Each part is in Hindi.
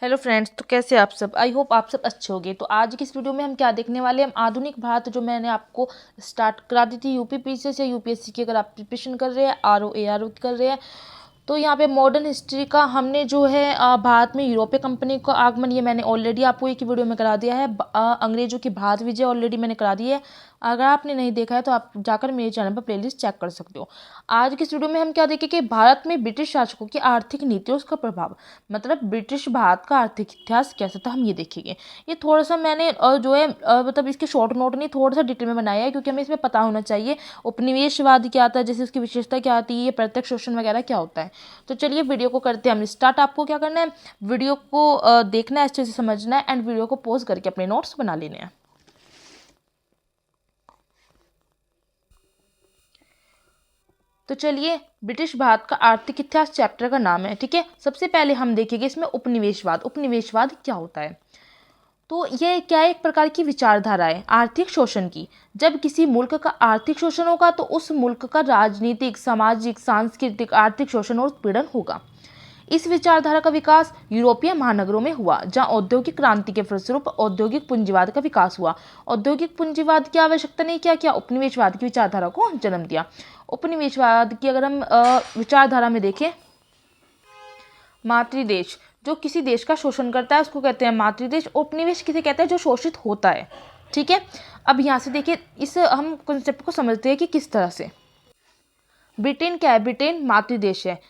हेलो फ्रेंड्स, तो कैसे आप सब। आई होप आप सब अच्छे होंगे। तो आज की इस वीडियो में हम क्या देखने वाले हैं, हम आधुनिक भारत जो मैंने आपको स्टार्ट करा दी थी यूपीपीसीएस या यूपीएससी की, अगर आप प्रिपरेशन कर रहे हैं, आरओ एआरओ कर रहे हैं, तो यहाँ पे मॉडर्न हिस्ट्री का हमने जो है भारत में यूरोपीय कंपनी का आगमन, ये मैंने ऑलरेडी आपको एक वीडियो में करा दिया है। अंग्रेजों की भारत विजय ऑलरेडी मैंने करा दी है। अगर आपने नहीं देखा है तो आप जाकर मेरे चैनल पर प्लेलिस्ट चेक कर सकते हो। आज की इस वीडियो में हम क्या देखेंगे, भारत में ब्रिटिश शासकों की आर्थिक नीति और उसका प्रभाव, मतलब ब्रिटिश भारत का आर्थिक इतिहास कैसा था, हम ये देखेंगे। ये थोड़ा सा मैंने जो है मतलब इसके शॉर्ट नोट नहीं, थोड़ा सा डिटेल में बनाया है, क्योंकि हमें इसमें पता होना चाहिए उपनिवेशवाद क्या आता है, जैसे उसकी विशेषता क्या आती है, ये प्रत्यक्ष शोषण वगैरह क्या होता है। तो चलिए वीडियो को करते हैं हम स्टार्ट। आपको क्या करना है, वीडियो को देखना है, अच्छे से समझना है एंड वीडियो को पॉज करके अपने नोट्स बना लेने हैं। तो चलिए, ब्रिटिश भारत का आर्थिक इतिहास चैप्टर का नाम है, ठीक है। सबसे पहले हम देखेंगे इसमें उपनिवेशवाद। उपनिवेशवाद क्या होता है, तो ये क्या है, एक प्रकार की विचारधारा है आर्थिक शोषण की। जब किसी मुल्क का आर्थिक शोषण होगा तो उस मुल्क का राजनीतिक, सामाजिक, सांस्कृतिक, आर्थिक शोषण और उत्पीड़न होगा। इस विचारधारा का विकास यूरोपीय महानगरों में हुआ, जहां औद्योगिक क्रांति के फलस्वरूप औद्योगिक पूंजीवाद का विकास हुआ। औद्योगिक पूंजीवाद की आवश्यकता ने क्या किया, उपनिवेशवाद की विचारधारा को जन्म दिया। उपनिवेशवाद की अगर हम विचारधारा में देखें, मातृदेश, जो किसी देश का शोषण करता है उसको कहते हैं मातृदेश। उपनिवेश किसे कहते हैं, जो शोषित होता है, ठीक है। अब यहाँ से देखिए, इस हम कॉन्सेप्ट को समझते हैं कि किस तरह से। ब्रिटेन क्या है, ब्रिटेन मातृदेश है,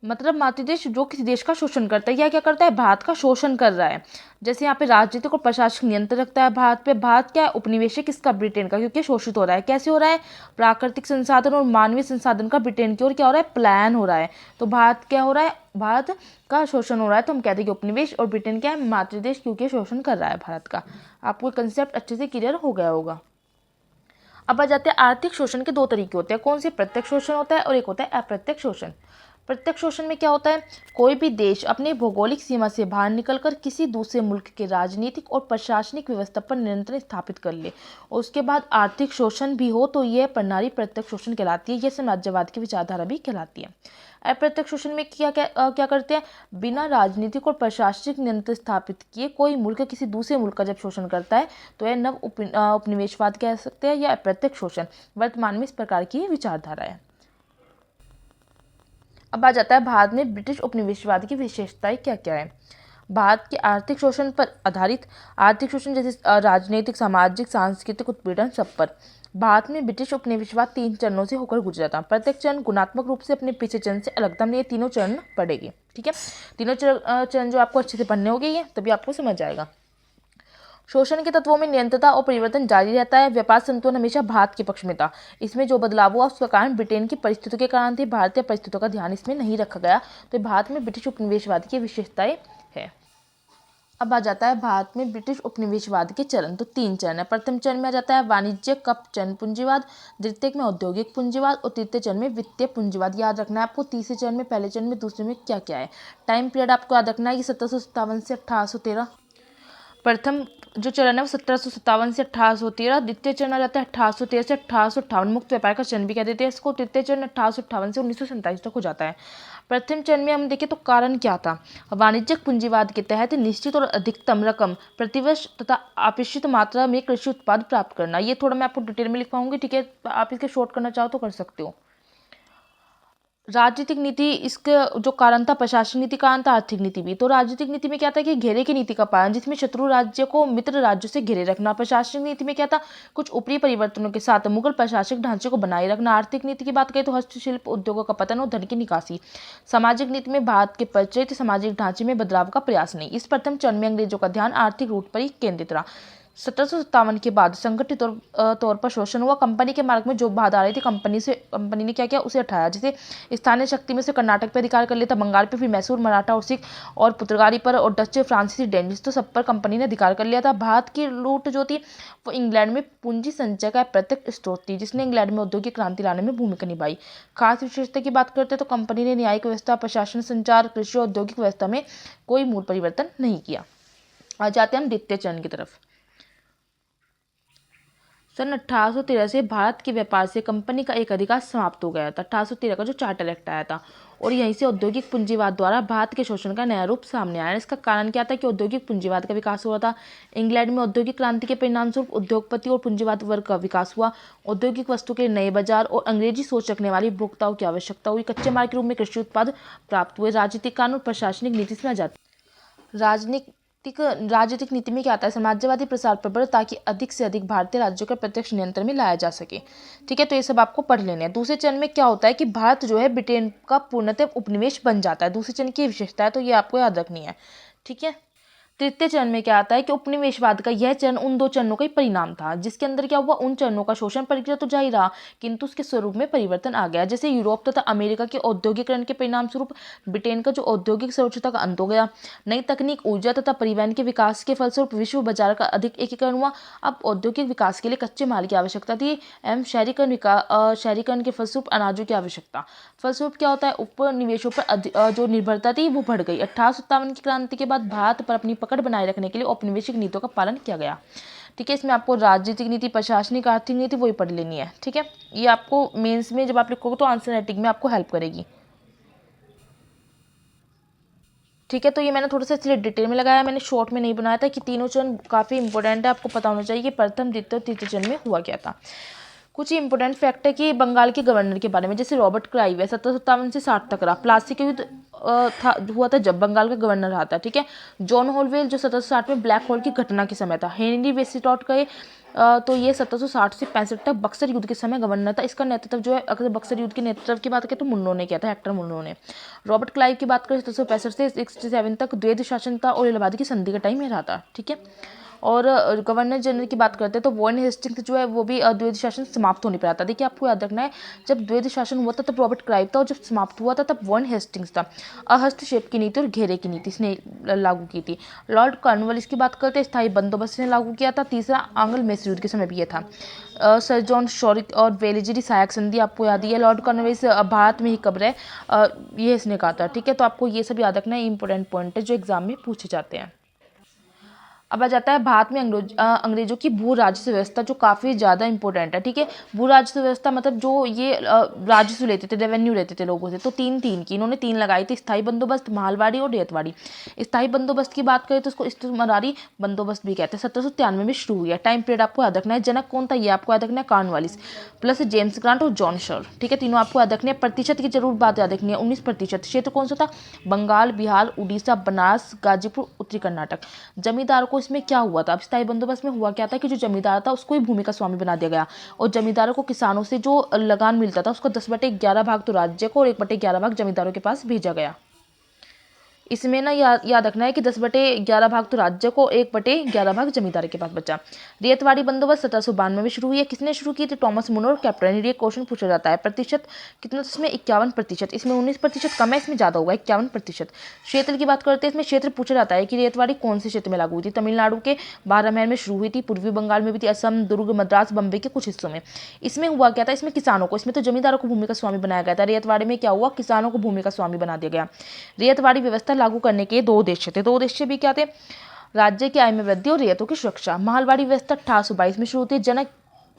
मतलब मातृदेश जो किसी देश का शोषण करता है, या क्या करता है, भारत का शोषण कर रहा है। जैसे यहाँ पे राजनीतिक और प्रशासनिक नियंत्रण रखता है भारत पे। भारत क्या है, उपनिवेशक किसका, ब्रिटेन का, क्योंकि शोषित हो रहा है। कैसे हो रहा है, प्राकृतिक संसाधन और मानवीय संसाधन का ब्रिटेन की ओर क्या हो रहा है, प्लान हो रहा है। तो भारत क्या हो रहा है, भारत का शोषण हो रहा है, तो हम कहते हैं कि उपनिवेश। और ब्रिटेन क्या है, मातृदेश, क्योंकि शोषण कर रहा है भारत का। आपको कंसेप्ट अच्छे से क्लियर हो गया होगा। अब आ जाते हैं, आर्थिक शोषण के दो तरीके होते हैं। कौन से, प्रत्यक्ष शोषण होता है और एक होता है अप्रत्यक्ष शोषण। प्रत्यक्ष शोषण में क्या होता है, कोई भी देश अपने भौगोलिक सीमा से बाहर निकलकर किसी दूसरे मुल्क के राजनीतिक और प्रशासनिक व्यवस्था पर नियंत्रण स्थापित कर ले और उसके बाद आर्थिक शोषण भी हो, तो यह प्रणाली प्रत्यक्ष शोषण कहलाती है। यह साम्राज्यवाद की विचारधारा भी कहलाती है। अप्रत्यक्ष शोषण में क्या करते हैं, बिना राजनीतिक और प्रशासनिक नियंत्रण स्थापित किए कोई मुल्क किसी दूसरे मुल्क का जब शोषण करता है, तो यह नव उपनिवेशवाद कह सकते हैं या अप्रत्यक्ष शोषण। वर्तमान में इस प्रकार की विचारधारा है। अब आ जाता है भारत में ब्रिटिश उपनिवेशवाद की विशेषताएं क्या क्या है। भारत के आर्थिक शोषण पर आधारित, आर्थिक शोषण जैसे राजनीतिक, सामाजिक, सांस्कृतिक उत्पीड़न सब पर। भारत में ब्रिटिश उपनिवेशवाद 3 चरणों से होकर गुजरा था। प्रत्येक चरण गुणात्मक रूप से अपने पिछले चरण से अलग था। हमने ये तीनों चरण पढ़ेंगे, ठीक है। तीनों चरण जो आपको अच्छे से पढ़ने होंगे, ये तभी आपको समझ आएगा। शोषण के तत्वों में निरंतरता और परिवर्तन जारी रहता है। व्यापार संतुलन हमेशा भारत के पक्ष में था। इसमें जो बदलाव हुआ उसका कारण ब्रिटेन की परिस्थितियों के कारण थे, भारतीय परिस्थितियों का ध्यान इसमें नहीं रखा गया। तो भारत में ब्रिटिश उपनिवेशवाद की विशेषताएं है। अब आ जाता है भारत में ब्रिटिश उपनिवेशवाद के चरण। तो 3 चरण है। प्रथम चरण में आ जाता है वाणिज्य कप चरण पूंजीवाद, द्वितीय में औद्योगिक पूंजीवाद और तृतीय चरण में वित्तीय पूंजीवाद। याद रखना है आपको, तीसरे चरण में, पहले चरण में, दूसरे में क्या क्या है। टाइम पीरियड आपको याद रखना है कि 1757 से 1813। प्रथम जो चरण है वो 1757 से 1813। द्वितीय चरण आ जाता है 1813 से 1858, मुक्त व्यापार का चरण भी कह देते हैं इसको। तृतीय चरण 1858 से 1947 तक हो जाता है। प्रथम चरण में हम देखें तो कारण क्या था, वाणिज्यिक पूंजीवाद के तहत निश्चित और अधिकतम रकम प्रतिवर्ष तथा अपेक्षित मात्रा में कृषि उत्पाद प्राप्त करना। ये थोड़ा मैं आपको डिटेल में लिख पाऊंगी, ठीक है। आप इसके शॉर्ट करना चाहो तो कर सकते हो। राजनीतिक नीति, इसके जो कारण था, प्रशासनिक नीति कारण था, आर्थिक नीति भी। तो राजनीतिक नीति में क्या था कि घेरे की नीति का पालन, जिसमें शत्रु राज्य को मित्र राज्यों से घेरे रखना। प्रशासनिक नीति में क्या था, कुछ ऊपरी परिवर्तनों के साथ मुगल प्रशासनिक ढांचे को बनाए रखना। आर्थिक नीति की बात करें तो हस्तशिल्प उद्योगों का पतन और धन की निकासी। सामाजिक नीति में भारत के प्रचलित सामाजिक ढांचे में बदलाव का प्रयास नहीं। इस प्रथम चरण में अंग्रेजों का ध्यान आर्थिक रूट पर ही केंद्रित रहा। 1757 के बाद संगठित तौर पर शोषण हुआ। कंपनी के मार्ग में जो बाधा आ रही थी, कंपनी ने क्या किया, उसे हटाया। जैसे स्थानीय शक्ति में से कर्नाटक पर अधिकार कर लिया था, बंगाल पे, फिर मैसूर, मराठा और सिख और पुर्तगाली पर और डच, फ्रांसीसी, डेनिश, तो सब पर कंपनी ने अधिकार कर लिया था। भारत की लूट जो थी वो इंग्लैंड में पूंजी संचय का प्रत्यक्ष स्रोत थी, जिसने इंग्लैंड में औद्योगिक क्रांति लाने में भूमिका निभाई। खास विशेषता की बात करते हैं तो कंपनी ने न्यायिक व्यवस्था, प्रशासन, संचार, कृषि और औद्योगिक व्यवस्था में कोई मूल परिवर्तन नहीं किया। आ जाते हैं हम द्वितीय चरण की तरफ। सन 1813 से भारत के व्यापार से कंपनी का एक अधिकार समाप्त हो गया था। 1813 का जो चार्टर एक्ट आया था। और यहीं से औद्योगिक पूंजीवाद द्वारा भारत के शोषण का नया रूप सामने आया। इसका कारण क्या था कि औद्योगिक पूंजीवाद का विकास हुआ था। इंग्लैंड में औद्योगिक क्रांति के परिणाम स्वरूप उद्योगपति और पूंजीवाद वर्ग का विकास हुआ। औद्योगिक वस्तु के नए बाजार और अंग्रेजी सोच रखने वाली उपभोक्ताओं की आवश्यकता हुई। कच्चे माल के रूप में कृषि उत्पाद प्राप्त हुए। राजनीतिक कानून प्रशासनिक नीति में आ जाती। राजनीतिक नीति में क्या आता है, समाजवादी प्रसार प्रबल ताकि अधिक से अधिक भारतीय राज्यों के प्रत्यक्ष नियंत्रण में लाया जा सके। ठीक है, तो ये सब आपको पढ़ लेने हैं। दूसरे चरण में क्या होता है कि भारत जो है ब्रिटेन का पूर्णतः उपनिवेश बन जाता है। दूसरे चरण की विशेषता है, तो ये आपको याद रखनी है। ठीक है, तृतीय चरण में क्या आता है कि उपनिवेशवाद का यह चरण उन दो चरणों का ही परिणाम था, जिसके अंदर क्या हुआ, उन चरणों का शोषण प्रक्रिया तो जारी रहा किंतु उसके स्वरूप में परिवर्तन आ गया। जैसे यूरोप तथा अमेरिका के औद्योगिकरण के परिणाम स्वरूप ब्रिटेन का जो औद्योगिक सर्वोच्चता का अंत हो गया। नई तकनीक, ऊर्जा तथा परिवहन के विकास के फलस्वरूप विश्व बाजार का अधिक एकीकरण हुआ। अब औद्योगिक विकास के लिए कच्चे माल की आवश्यकता थी एवं शहरीकरण के फलस्वरूप अनाजों की आवश्यकता। फलस्वरूप क्या होता है, उपनिवेशों पर जो निर्भरता थी वो बढ़ गई। 1857 की क्रांति के बाद भारत पर अपनी पकड़ बनाए रखने के लिए औपनिवेशिक नीतियों का पालन किया गया। ठीक है, इसमें आपको राजनीतिक नीति, प्रशासनिक, आर्थिक नीति वही पढ़ लेनी है। ठीक है, ये आपको मेंस में जब आप लिखोगे तो आंसर राइटिंग में आपको हेल्प करेगी। ठीक है, तो ये मैंने थोड़ा सा इसलिए डिटेल में लगाया, मैंने शॉर्ट में नहीं बनाया था कि तीनों चरण काफ़ी इंपॉर्टेंट है, आपको पता होना चाहिए कि प्रथम, द्वितीय और तृतीय चरण में हुआ क्या था। कुछ इंपॉर्टेंट फैक्ट है कि बंगाल के गवर्नर के बारे में, जैसे रॉबर्ट क्लाइव है 1757 से 60 तक रहा। प्लासी का युद्ध हुआ था जब बंगाल का गवर्नर रहा था। ठीक है, जॉन हॉलवेल जो 1760 में ब्लैक होल की घटना के समय था। हेनरी वेस्टलॉट का तो ये 1760 से 65 तक बक्सर युद्ध के समय गवर्नर था। इसका नेतृत्व जो है, अगर बक्सर युद्ध के नेतृत्व की बात करें तो मुन्नो ने किया था, हेक्टर मुन्नो ने। रॉबर्ट क्लाइव की बात करें 1765 से 67 तक द्वैध शासन था और इलाहाबाद की संधि का टाइम में रहा था। ठीक है, और गवर्नर जनरल की बात करते हैं तो वॉरेन हेस्टिंग्स जो है वो भी द्वैध शासन समाप्त होने पर आता। देखिए, आपको याद रखना है, जब द्वैध शासन हुआ था तब रॉबर्ट क्लाइव था और जब समाप्त हुआ था तब वॉरेन हेस्टिंग्स था। हस्तक्षेप की नीति और घेरे की नीति इसने लागू की थी। लॉर्ड कॉर्नवालिस की बात करते हैं, स्थायी बंदोबस्त ने लागू किया था। तीसरा आंग्ल मैसूर युद्ध के समय भी यह था। सर जॉन शॉरिक और वेलेजरी सहायक संधि आपको याद ही है। लॉर्ड कॉर्नवालिस भारत में ही कब रहे, ये इसने कहा था। ठीक है, तो आपको ये सब याद रखना है, इंपॉर्टेंट पॉइंट है जो एग्जाम में पूछे जाते हैं। अब आ जाता है भारत में अंग्रेजों की भू राजस्व व्यवस्था, जो काफ़ी ज़्यादा इंपॉर्टेंट है। ठीक है, भू राजस्व व्यवस्था मतलब जो ये राजस्व लेते थे, रेवेन्यू लेते थे लोगों से, तो तीन की इन्होंने तीन लगाई थी, स्थायी बंदोबस्त, मालवाड़ी और रेतवाड़ी। स्थायी बंदोबस्त की बात करें तो उसको इस्तेमारी बंदोबस्त भी कहते हैं। 1793 में शुरू हुई है। टाइम पीरियड आपको याद रखना है। जनक कौन था, ये आपको याद रखना है, कॉर्नवालिस प्लस जेम्स ग्रांट और जॉन शॉर। ठीक है, तीनों आपको याद रखने हैं। प्रतिशत की जरूर बात याद रखनी है, 19%। क्षेत्र कौन सा था, बंगाल, बिहार, उड़ीसा, बनारस, गाजीपुर, उत्तरी कर्नाटक। जमींदार को इसमें क्या हुआ था, अब स्थायी बंदोबस्त में हुआ क्या था कि जो जमींदार था उसको ही भूमि का स्वामी बना दिया गया और जमींदारों को किसानों से जो लगान मिलता था उसको 10/11 भाग तो राज्य को और 1/11 भाग जमींदारों के पास भेजा गया। इसमें ना याद रखना है कि 10/11 भाग तो राज्य को, 1/11 भाग जमींदार के पास बचा। रेतवाड़ी बंदोबस्त 1792 में शुरू हुई है। किसने शुरू की थी, टॉमस मुनरो और कैप्टन। ये क्वेश्चन पूछा जाता है। प्रतिशत कितना, इसमें 51%। इसमें 19% कम है, इसमें ज़्यादा होगा 51%। क्षेत्र की बात करते हैं, इसमें क्षेत्र पूछा जाता है कि रेतवाड़ी कौन से क्षेत्र में लागू हुई थी। तमिलनाडु के 12 महल में शुरू हुई थी, पूर्वी बंगाल में भी थी, असम, दुर्ग, मद्रास, बम्बई के कुछ हिस्सों में। इसमें हुआ क्या था, इसमें किसानों को, इसमें तो जमींदारों को भूमि का स्वामी बनाया गया था। रेतवाड़ी में क्या हुआ, किसानों को भूमि का स्वामी बना दिया गया। रेतवाड़ी व्यवस्था लागू करने के दो उद्देश्य थे। दो उद्देश्य भी क्या थे, राज्य की आय में वृद्धि और रेतों की सुरक्षा। मालवाड़ी व्यवस्था 1822 में शुरू होती है। जनक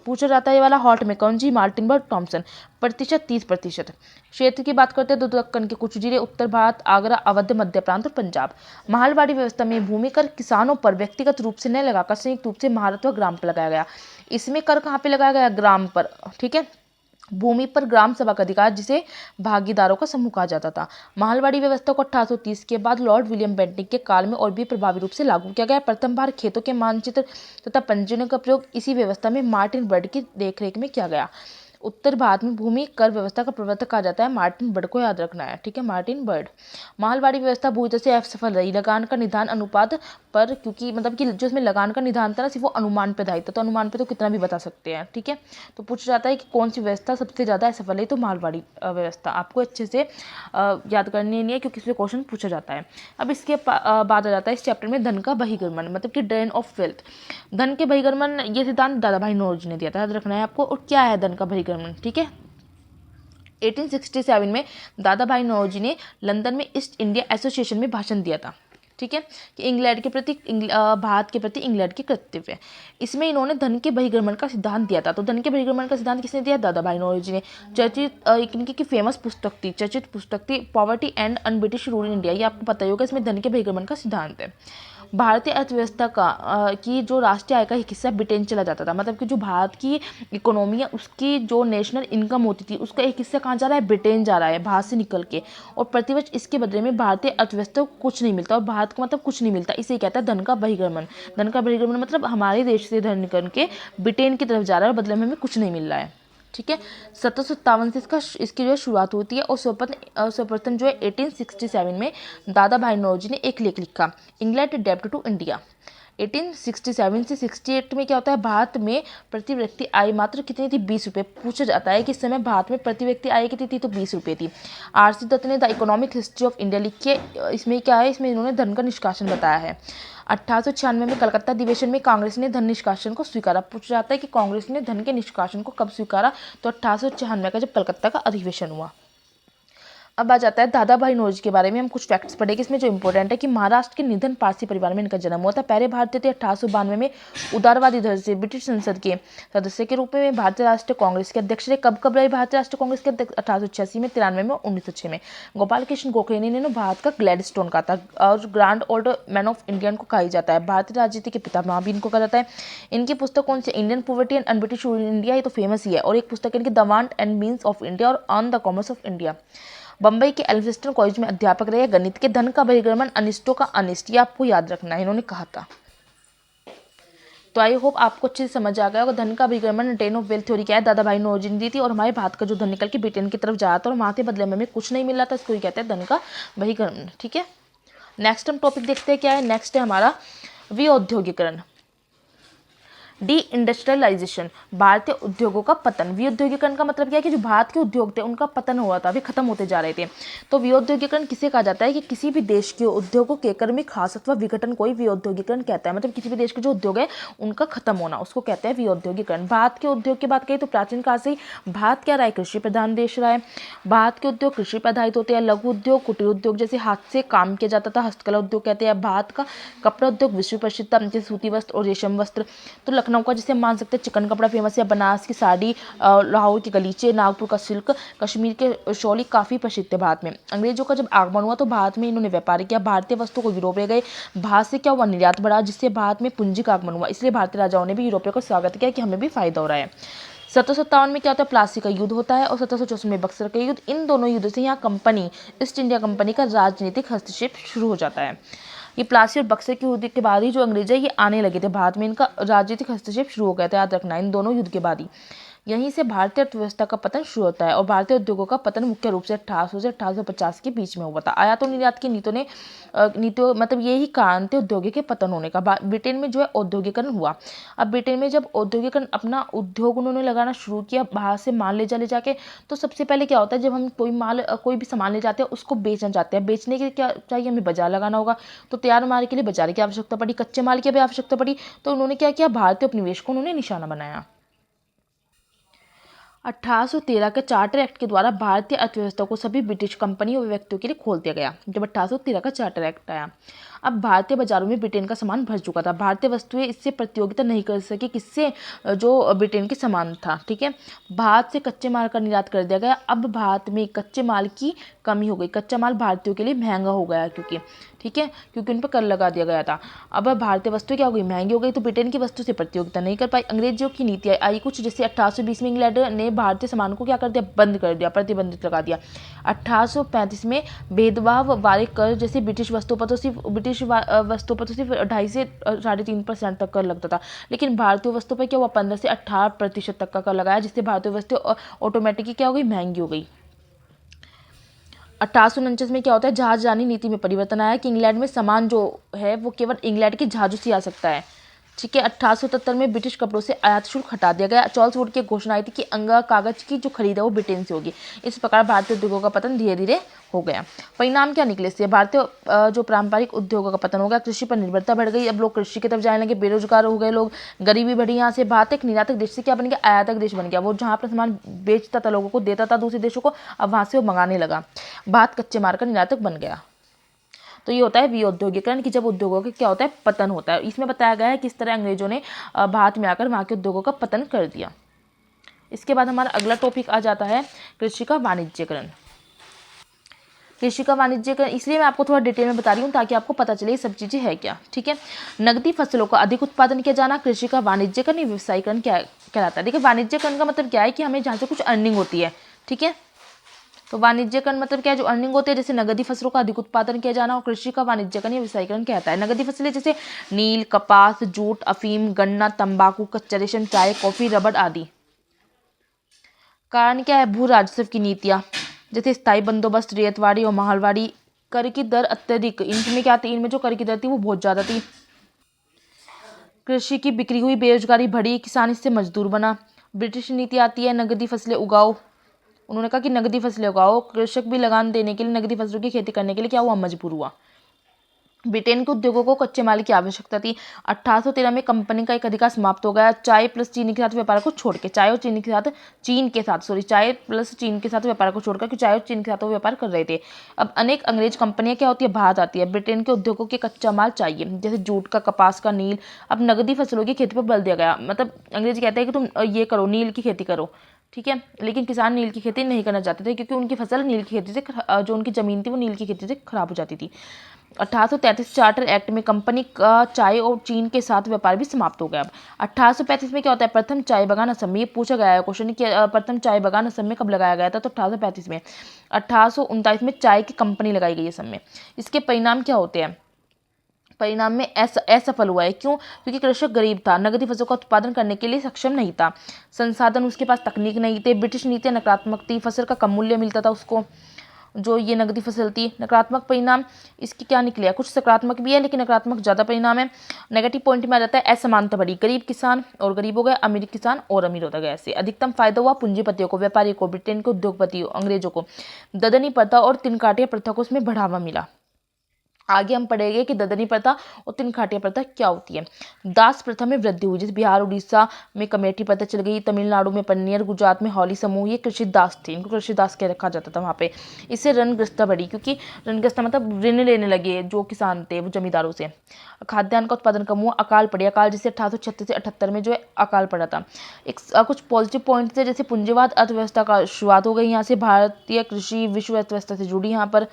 पूछा जाता है ये वाला, हॉट मैकॉन्जी, मार्टिन बर्ग, टॉमसन। प्रतिशत 30%। क्षेत्र की बात करते हैं तो दक्कन के कुछ जिले, उत्तर भारत, आगरा, अवध, मध्य प्रांत और पंजाब। मालवाड़ी व्यवस्था में भूमि कर किसानों पर व्यक्तिगत रूप से न लगाकर संयुक्त रूप से महारत व ग्राम पर लगाया गया। इसमें कर कहाँ पे लगाया गया, ग्राम पर। ठीक है, भूमि पर ग्राम सभा का अधिकार, जिसे भागीदारों का समूह कहा जाता था। मालवाड़ी व्यवस्था को 1830 के बाद लॉर्ड विलियम बेंटिंक के काल में और भी प्रभावी रूप से लागू किया गया। प्रथम बार खेतों के मानचित्र तथा पंजीयन का प्रयोग इसी व्यवस्था में मार्टिन बर्ड की देखरेख में किया गया। उत्तर भारत में भूमि कर व्यवस्था का प्रवर्तक कहा जाता है मार्टिन बर्ड को याद रखना है। ठीक है, मार्टिन बर्ड। मालवाड़ी व्यवस्था पूरी तरह से असफल रही। लगान का निदान अनुपात पर, क्योंकि मतलब कि जो इसमें लगान का निदान था ना, सिर्फ वो अनुमान पे आधारित था, तो अनुमान पे तो कितना भी बता सकते हैं। ठीक है, तो पूछा जाता है कि कौन सी व्यवस्था सबसे ज़्यादा असफल है, तो मालवाड़ी व्यवस्था। आपको अच्छे से याद करनी नहीं है क्योंकि इसमें क्वेश्चन पूछा जाता है। अब इसके बाद आ जाता है इस चैप्टर में धन का बहिर्गमन, मतलब कि ड्रेन ऑफ वेल्थ। धन के बहिर्गमन, ये सिद्धांत दादा भाई नौरोजी ने दिया था, याद रखना है आपको। और क्या है धन का बहिर्गमन, ठीक है। 1867 में दादा भाई नौरोजी ने लंदन में ईस्ट इंडिया एसोसिएशन में भाषण दिया था। ठीक है, कि इंग्लैंड के प्रति भारत के प्रति इंग्लैंड के कर्तव्य। इसमें इन्होंने धन के बहिर्गमन का सिद्धांत दिया था। तो धन के बहिर्गमन का सिद्धांत किसने दिया? दादा भाई नौरोजी ने। चर्चित इनकी की फेमस पुस्तक थी, चर्चित पुस्तक थी poverty and un British rule in India. ये आपको पता ही होगा, इसमें धन के बहिर्गमन का सिद्धांत है। भारतीय अर्थव्यवस्था की जो राष्ट्रीय आय का एक हिस्सा ब्रिटेन चला जाता था, मतलब कि जो भारत की इकोनॉमी है उसकी जो नेशनल इनकम होती थी उसका एक हिस्सा कहाँ जा रहा है? ब्रिटेन जा रहा है, भारत से निकल के। और प्रतिवर्ष इसके बदले में भारतीय अर्थव्यवस्था को कुछ नहीं मिलता, और भारत को मतलब कुछ नहीं मिलता। इसे कहता है धन का बहिर्गमन। धन का बहिर्गमन मतलब हमारे देश से धन निकल के ब्रिटेन की तरफ जा रहा है और बदले में हमें कुछ नहीं मिल रहा है। ठीक है, 1757 से इसकी जो है शुरुआत होती है। और सर्वप्रथम जो है 1867 में दादा भाई नौरोजी ने एक लेख लिखा, इंग्लैंड डेब्ट टू इंडिया। 1867 से 68 में क्या होता है? भारत में प्रति व्यक्ति आय मात्र कितनी थी? 20 रुपये। पूछा जाता है कि इस समय भारत में प्रति व्यक्ति आय कितनी थी? तो 20 रुपये थी। आर.सी. दत्त ने the economic history of India लिखी है। इसमें क्या है? इसमें इन्होंने धन का निष्कासन बताया है। 1896 में कलकत्ता अधिवेशन में कांग्रेस ने धन निष्कासन को स्वीकारा। पूछा जाता है कि कांग्रेस ने धन के निष्कासन को कब स्वीकारा? तो 1896 का जब कलकत्ता का अधिवेशन हुआ। अब आ जाता है दादा भाई नौरोजी के बारे में। हम कुछ फैक्ट्स पढ़ेंगे इसमें जो इंपॉर्टेंट है कि महाराष्ट्र के निधन पारसी परिवार में इनका जन्म हुआ था। पहले भारतीय थे। 1892 में उदारवादी दल से ब्रिटिश संसद के सदस्य के रूप में भारतीय राष्ट्रीय कांग्रेस के अध्यक्ष रहे। कब कब रहे भारतीय राष्ट्रीय कांग्रेस के अध्यक्ष? 1886 में, 93 में और 1906 में। गोपाल कृष्ण गोखले ने इन्हें भारत का ग्लैडस्टोन कहा था और grand old man of India को कहा जाता है। भारतीय राजनीति के पितामह भी इनको कहा जाता है। इनकी पुस्तक कौन सी? Indian poverty and unBritish rule in India, ये तो फेमस ही है। और एक पुस्तक इनकी the want and means of India और on the commerce of India. Bambai के एल्फिंस्टन कॉलेज में अध्यापक रहे। गणित के। धन का बहिर्गमन अनिष्टों का अनिष्ट, ये आपको याद रखना है, इन्होंने कहा था। तो आई होप आपको अच्छे से समझ आ गया होगा। धन का बहिर्गमन टेन ऑफ वेल्थ थ्योरी क्या है? दादा भाई नौरोजी ने दी थी। और हमारे भारत का जो धन निकल के ब्रिटेन की तरफ जा रहा था और वहां से बदले में हमें कुछ नहीं मिल रहा था, इसको ही कहते हैं धन का बहिर्गमन। ठीक है, नेक्स्ट हम टॉपिक देखते हैं क्या है। नेक्स्ट है हमारा विऔद्योगीकरण, डी इंडस्ट्रियलाइजेशन, भारतीय उद्योगों का पतन। विऔद्योगीकरण का मतलब क्या है? कि जो भारत के उद्योग थे उनका पतन हुआ था, वे खत्म होते जा रहे थे। तो विऔद्योगीकरण किसे कहा जाता है? कि किसी भी देश के उद्योगों के क्रमिक ह्रास अथवा विघटन को ही विऔद्योगीकरण कहता है। मतलब किसी भी देश के जो उद्योग है उनका खत्म होना, उसको कहते हैं विऔद्योगीकरण। भारत के उद्योग की बात करें तो प्राचीन काल से ही भारत क्या रहा है? कृषि प्रधान देश रहा है। भारत के उद्योग कृषि पर आधारित होते हैं। लघु उद्योग, कुटीर उद्योग जैसे हाथ से काम किया जाता था, हस्तकला उद्योग कहते हैं। भारत का कपड़ा उद्योग विश्व प्रसिद्ध था, जैसे सूती वस्त्र और रेशम वस्त्र। तो लखनऊ का जिसे हम मान सकते हैं चिकन कपड़ा फेमस है, बनारस की साड़ी, लाहौर के गलीचे, नागपुर का सिल्क, कश्मीर के शॉली काफ़ी प्रसिद्ध है भारत में। अंग्रेजों का जब आगमन हुआ तो भारत में इन्होंने व्यापार किया, भारतीय वस्तुओं को यूरोप ले गए। भारत से क्या हुआ? निर्यात बढ़ा, जिससे भारत में पूंजी का आगमन हुआ। इसलिए भारतीय राजाओं ने भी यूरोपियों का स्वागत किया कि हमें भी फायदा हो रहा है। 1757 में क्या होता है? प्लासी का युद्ध होता है। और 1764 में बक्सर का युद्ध। इन दोनों युद्ध से यहाँ कंपनी, ईस्ट इंडिया कंपनी का राजनीतिक हस्तक्षेप शुरू हो जाता है। ये प्लासी और बक्सर के युद्ध के बाद ही जो अंग्रेज है ये आने लगे थे भारत में, इनका राजनीतिक हस्तक्षेप शुरू हो गया था, याद रखना, इन दोनों युद्ध के बाद ही। यहीं से भारतीय अर्थव्यवस्था का पतन शुरू होता है। और भारतीय उद्योगों का पतन मुख्य रूप से 1800 से 1850 के बीच में हुआ था। आयात और निर्यात की नीतियों मतलब यही कारण थे औद्योगिक के पतन होने का। ब्रिटेन में जो है औद्योगिकरण हुआ। अब ब्रिटेन में जब औद्योगिकरण अपना उद्योग उन्होंने लगाना शुरू किया, बाहर से माल ले चले जाके, तो सबसे पहले क्या होता है? जब हम कोई भी सामान ले जाते हैं उसको बेचना चाहते हैं, बेचने के लिए क्या चाहिए? हमें बाजार लगाना होगा। तो तैयार माल के लिए बाजार की आवश्यकता पड़ी, कच्चे माल की भी आवश्यकता पड़ी। तो उन्होंने क्या किया? भारतीय उपनिवेश को उन्होंने निशाना बनाया। 1813 के चार्टर एक्ट के द्वारा भारतीय अर्थव्यवस्था को सभी ब्रिटिश कंपनियों और व्यक्तियों के लिए खोल दिया गया। जब 1813 का चार्टर एक्ट आया, अब भारतीय बाजारों में ब्रिटेन का सामान भर चुका था। भारतीय वस्तुएं इससे प्रतियोगिता नहीं कर सकी किससे? जो ब्रिटेन के सामान था। ठीक है, भारत से कच्चे माल का निर्यात कर दिया गया। अब भारत में कच्चे माल की कमी हो गई, कच्चा माल भारतीयों के लिए महंगा हो गया, क्योंकि ठीक है, क्योंकि उन पर कर लगा दिया गया था। अब भारतीय वस्तुएं क्या हो गई? महंगी हो गई। तो ब्रिटेन की वस्तु से प्रतियोगिता नहीं कर पाई। अंग्रेजों की नीति आई कुछ, जैसे 1820 में इंग्लैंड ने भारतीय सामान को क्या कर दिया? बंद कर दिया, प्रतिबंधित लगा दिया। 1835 में भेदभाव वाले कर, जैसे ब्रिटिश वस्तुओं पर तो सिर्फ 2.5 से 3.5% तक कर लगता था, लेकिन भारतीय वस्तुओं पर क्या हुआ? 15 से 18% तक का कर लगाया, जिससे भारतीय वस्तुएं ऑटोमेटिकली क्या हो गई? महंगी हो गई। 1849 में क्या होता है? जहाजरानी नीति में परिवर्तन आया कि इंग्लैंड में सामान जो है वो केवल इंग्लैंड के जहाजों से आ सकता है। ठीक है, 1877 में ब्रिटिश कपड़ों से आयात शुल्क हटा दिया गया। चार्ल्स वुड की घोषणा आई थी कि अंगा कागज की जो खरीद है वो ब्रिटेन से होगी। इस प्रकार भारतीय उद्योगों का पतन धीरे धीरे हो गया। परिणाम क्या निकले इससे? भारतीय जो पारंपरिक उद्योगों का पतन हो गया, कृषि पर निर्भरता बढ़ गई। अब लोग कृषि की तरफ जाने लगे, बेरोजगार हो गए लोग, गरीबी बढ़ी। यहाँ से भारत एक निर्यातक देश से क्या बन गया? आयातक देश बन गया। वो जहाँ अपना सामान बेचता था, लोगों को देता था दूसरे देशों को, अब वहाँ से वो मंगाने लगा। भारत कच्चे माल का निर्यातक बन गया। तो ये होता है विऔद्योगिकरण, कि जब उद्योगों का क्या होता है, पतन होता है। इसमें बताया गया है किस तरह अंग्रेजों ने भारत में आकर वहाँ के उद्योगों का पतन कर दिया। इसके बाद हमारा अगला टॉपिक आ जाता है कृषि का वाणिज्यकरण। कृषि का वाणिज्यकरण इसलिए मैं आपको थोड़ा डिटेल में बता रही हूँ ताकि आपको पता चले ये सब चीज़ें है क्या, ठीक है। नगदी फसलों का अधिक उत्पादन किया जाना कृषि का वाणिज्यकरण या व्यवसायीकरण क्या कहलाता है। देखिए वाणिज्यकरण का मतलब क्या है कि हमें जहाँ से कुछ अर्निंग होती है, ठीक है। तो वाणिज्यकरण मतलब क्या है, जो अर्निंग होती है, जैसे नगदी फसलों का अधिक उत्पादन किया जाना, और कृषि का वाणिज्यकरण या व्यवसायीकरण कहता है। नगदी फसलें जैसे नील, कपास, जूट, अफीम, गन्ना, तंबाकू, कच्चा रेशम, चाय, कॉफी, रबड़ आदि। कारण क्या है, भू राजस्व की नीतियाँ, जैसे स्थायी बंदोबस्त, रेतवाड़ी और माहलवाड़ी। कर की दर अत्यधिक, इनमें क्या थी, इनमें जो कर की दर थी वो बहुत ज़्यादा थी। कृषि की बिक्री हुई, बेरोजगारी बढ़ी, किसान इससे मजदूर बना। ब्रिटिश नीति आती है नगदी फसलें उगाओ। उन्होंने कहा कि नगदी फसलें उगाओ। कृषक भी लगान देने के लिए, नगदी फसलों की खेती करने के लिए क्या हुआ, मजबूर हुआ। ब्रिटेन के उद्योगों को कच्चे माल की आवश्यकता थी। 1813 में कंपनी का एक अधिकार समाप्त हो गया। चाय प्लस चीनी के साथ व्यापार को छोड़ के, चाय प्लस चीन के साथ व्यापार को छोड़कर, क्योंकि चाय और चीन के साथ वो व्यापार कर रहे थे। अब अनेक अंग्रेज कंपनियां क्या होती है, भारत आती है। ब्रिटेन के उद्योगों के कच्चा माल चाहिए, जैसे जूट का, कपास का, नील। अब नगदी फसलों की खेती पर बल दिया गया, मतलब अंग्रेज कहते हैं कि तुम ये करो, नील की खेती करो, ठीक है। लेकिन किसान नील की खेती नहीं करना चाहते थे, क्योंकि उनकी फसल नील की खेती से, जो उनकी जमीन थी वो नील की खेती से खराब हो जाती थी। 1833 चार्टर एक्ट में कंपनी का चाय और चीन के साथ व्यापार भी समाप्त हो गया। अब 1835 में क्या होता है, प्रथम चाय बागान असम में, ये पूछा गया है क्वेश्चन कि प्रथम चाय बागान असम में कब लगाया गया था, तो 1835 में। 1839 में चाय की कंपनी लगाई गई असम में। इसके परिणाम क्या होते हैं, परिणाम में असफल हुआ है। क्यों, क्योंकि कृषक गरीब था, नगदी फसलों का उत्पादन करने के लिए सक्षम नहीं था, संसाधन उसके पास, तकनीक नहीं थे। ब्रिटिश नीतियाँ नकारात्मक थी, फसल का कम मूल्य मिलता था उसको, जो ये नगदी फसल थी। नकारात्मक परिणाम इसकी क्या निकले, कुछ सकारात्मक भी है लेकिन नकारात्मक ज़्यादा परिणाम है। नेगेटिव पॉइंट में आ जाता है असमानता बढ़ी, गरीब किसान और गरीब हो गए, अमीर किसान और अमीर होता गया। ऐसे अधिकतम फायदा हुआ पूंजीपतियों को, व्यापारियों को, ब्रिटेन के उद्योगपतियों, अंग्रेजों को। ददनी प्रथा और तिनकाटिया प्रथा को उसमें बढ़ावा मिला। आगे हम पढ़ेंगे कि ददनी प्रथा और तिनखाटिया प्रथा क्या होती है। दास प्रथा में वृद्धि हुई, जैसे बिहार उड़ीसा में कमेटी प्रथा चल गई, तमिलनाडु में पन्नियर, गुजरात में हौली समूह, ये कृषि दास थे, इनको कृषि दास कह रखा जाता था वहाँ पे। इससे ऋणग्रस्तता बढ़ी, क्योंकि ऋणग्रस्तता मतलब ऋण लेने लगे जो किसान थे वो जमींदारों से। खाद्यान्न का उत्पादन कम हुआ, अकाल पड़ी, अकाल जैसे 1836 से 78 में जो है अकाल पड़ा था। एक कुछ पॉजिटिव पॉइंट थे, जैसे पूंजीवाद अर्थव्यवस्था का शुरुआत हो गई यहाँ से, भारतीय कृषि विश्व अर्थव्यवस्था से जुड़ी यहाँ पर।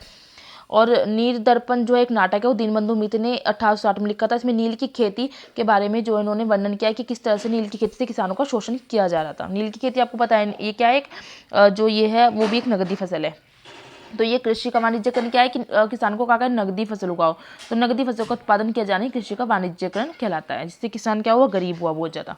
और नील दर्पण जो है एक नाटक है, वो दीनबंधु मित्र ने 1860 में लिखा था। इसमें नील की खेती के बारे में जो इन्होंने वर्णन किया है कि किस तरह से नील की खेती से किसानों का शोषण किया जा रहा था। नील की खेती आपको पता है ये क्या है, जो ये है वो भी एक नगदी फसल है। तो ये कृषि का वाणिज्यकरण क्या है कि किसान को क्या करें, नगदी फसल उगाओ। तो नगदी फसल का उत्पादन किया जाना कृषि का वाणिज्यकरण कहलाता है, जिससे किसान क्या हुआ, गरीब हुआ बहुत ज़्यादा।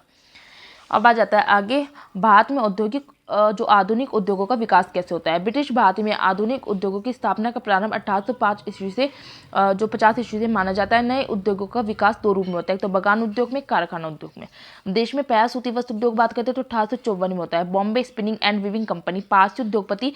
अब आ जाता है आगे, भारत में औद्योगिक जो आधुनिक उद्योगों का विकास कैसे होता है। ब्रिटिश भारत में आधुनिक उद्योगों की स्थापना का प्रारंभ 1805 ईस्वी से जो 50 ईस्वी से माना जाता है। नए उद्योगों का विकास दो रूप में होता है, एक तो बगान उद्योग में, कारखाना उद्योग में। देश में पहला सूती वस्त्र उद्योग बात करते हैं तो 1854 में होता है। Bombay spinning and weaving company, Parsi उद्योगपति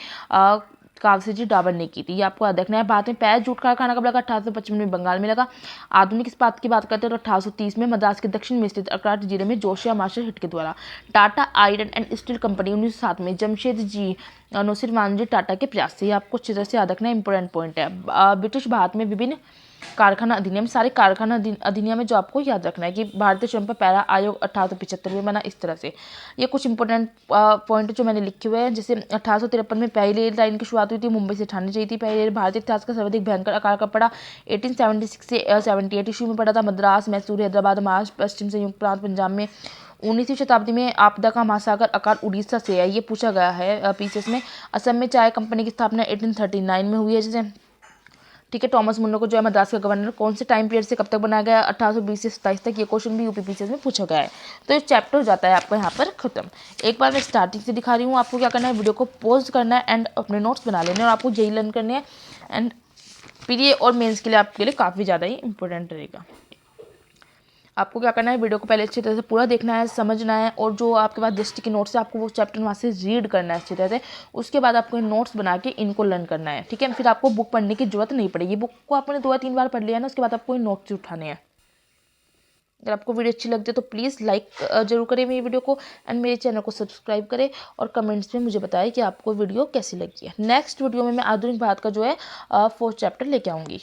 कावसेजी डाबर ने की थी, ये आपको याद रखना है। भारत में पहला जूट कारखाना कब लगा, 1855 में बंगाल में लगा। आधुनिक इस्पात की बात करते हैं तो 1830 में मद्रास के दक्षिण में स्थित अकराट जिले में जोशिया मास्टर हिट के द्वारा। Tata iron and steel company 1907 में जमशेद जी नौसिर मानजी टाटा के प्रयास से, ये आपको अच्छी तरह से याद रखना है, इंपॉर्टेंट पॉइंट है। ब्रिटिश भारत में विभिन्न कारखाना अधिनियम, सारे कारखाना अधिनियम है जो आपको याद रखना है कि भारतीय श्रम पर पहला आयोग 1875 में बना, इस तरह से। ये कुछ इंपॉर्टेंट पॉइंट जो मैंने लिखे हुए हैं, जैसे 1853 में पहली रेल लाइन की शुरुआत हुई थी, मुंबई से ठाणे चाहिए थी पहली रेल। भारतीय इतिहास का सर्वाधिक भयंकर आकार का पड़ा 1876 से 78 ईस्वी में पड़ा था, मद्रास, मैसूर, हैदराबाद, महाराष्ट्र, पश्चिम संयुक्त प्रांत, पंजाब में। 19वीं शताब्दी में आपदा का महासागर आकार उड़ीसा से है, ये पूछा गया है पीसीएस में। असम में चाय कंपनी की स्थापना 1839 में हुई है, जैसे ठीक है। टॉमस मुन्नो को जो है मद्रास का गवर्नर कौन से टाइम पीरियड से कब तक बनाया गया, 1820 से 27 तक, ये क्वेश्चन भी यूपी पीसीएस में पूछा गया है। तो ये चैप्टर हो जाता है आपका यहाँ पर खत्म। एक बार मैं स्टार्टिंग से दिखा रही हूँ, आपको क्या करना है, वीडियो को पॉज करना है एंड अपने नोट्स बना लेने, और आपको जेई लर्न करने हैं। एंड फिर ये और मेंस के लिए आपके लिए काफ़ी ज़्यादा ही इंपॉर्टेंट रहेगा। आपको क्या करना है, वीडियो को पहले अच्छी तरह से पूरा देखना है, समझना है, और जो आपके पास दृष्टि के नोट्स है आपको वो चैप्टर वहाँ से रीड करना है अच्छी तरह से। उसके बाद आपको नोट्स बना के इनको लर्न करना है, ठीक है। फिर आपको बुक पढ़ने की जरूरत नहीं पड़ेगी, बुक को आपने 2 या 3 बार पढ़ लिया ना, उसके बाद आपको नोट्स उठाने हैं। अगर आपको वीडियो अच्छी लगती है तो प्लीज़ लाइक जरूर करें मेरी वीडियो को, एंड मेरे चैनल को सब्सक्राइब करें, और कमेंट्स में मुझे बताएं कि आपको वीडियो कैसी लगी है। नेक्स्ट वीडियो में मैं आधुनिक भारत का जो है 4th चैप्टर लेके आऊँगी।